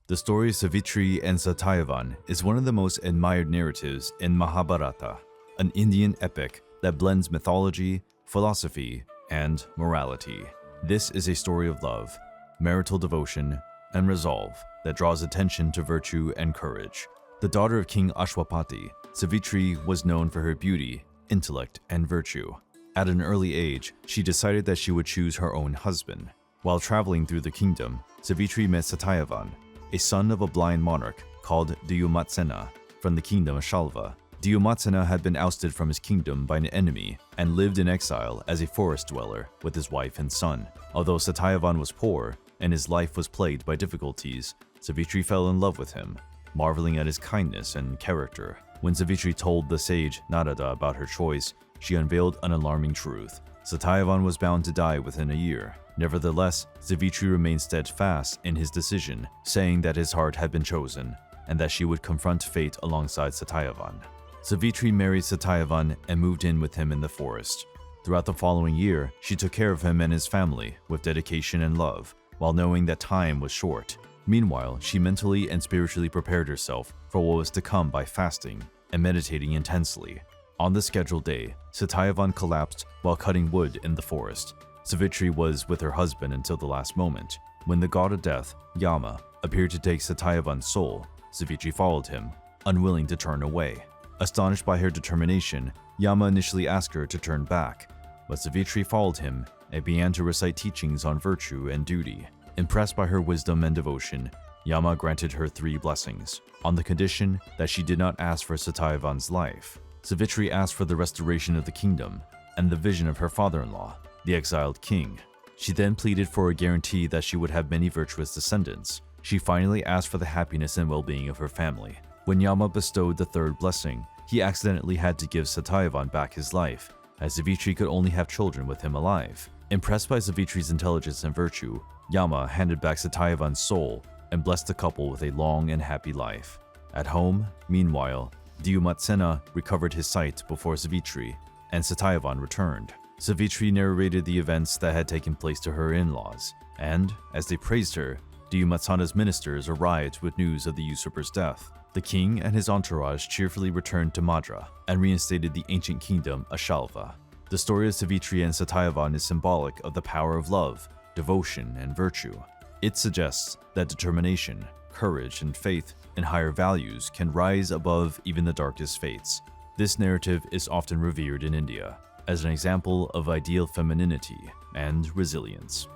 The story of Savitri and Satyavan is one of the most admired narratives in Mahabharata, an Indian epic that blends mythology, philosophy, and morality. This is a story of love, marital devotion, and resolve that draws attention to virtue and courage. The daughter of King Ashwapati, Savitri was known for her beauty, intellect, and virtue. At an early age, she decided that she would choose her own husband. While traveling through the kingdom, Savitri met Satyavan, a son of a blind monarch called Dyumatsena from the kingdom of Shalva. Dyumatsena had been ousted from his kingdom by an enemy and lived in exile as a forest dweller with his wife and son. Although Satyavan was poor and his life was plagued by difficulties, Savitri fell in love with him, marveling at his kindness and character. When Savitri told the sage Narada about her choice, she unveiled an alarming truth. Satyavan was bound to die within a year. Nevertheless, Savitri remained steadfast in his decision, saying that his heart had been chosen and that she would confront fate alongside Satyavan. Savitri married Satyavan and moved in with him in the forest. Throughout the following year, she took care of him and his family with dedication and love, while knowing that time was short. Meanwhile, she mentally and spiritually prepared herself for what was to come by fasting and meditating intensely. On the scheduled day, Satyavan collapsed while cutting wood in the forest. Savitri was with her husband until the last moment. When the god of death, Yama, appeared to take Satyavan's soul, Savitri followed him, unwilling to turn away. Astonished by her determination, Yama initially asked her to turn back, but Savitri followed him and began to recite teachings on virtue and duty. Impressed by her wisdom and devotion, Yama granted her 3 blessings, on the condition that she did not ask for Satyavan's life. Savitri asked for the restoration of the kingdom and the vision of her father-in-law, the exiled king. She then pleaded for a guarantee that she would have many virtuous descendants. She finally asked for the happiness and well-being of her family. When Yama bestowed the 3rd blessing, he accidentally had to give Satyavan back his life, as Savitri could only have children with him alive. Impressed by Savitri's intelligence and virtue, Yama handed back Satyavan's soul and blessed the couple with a long and happy life. At home, meanwhile, Dyumatsena recovered his sight before Savitri, and Satyavan returned. Savitri narrated the events that had taken place to her in-laws, and, as they praised her, Dyumatsena's ministers arrived with news of the usurper's death. The king and his entourage cheerfully returned to Madra and reinstated the ancient kingdom of Shalva. The story of Savitri and Satyavan is symbolic of the power of love, devotion, and virtue. It suggests that determination, courage, and faith in higher values can rise above even the darkest fates. This narrative is often revered in India as an example of ideal femininity and resilience.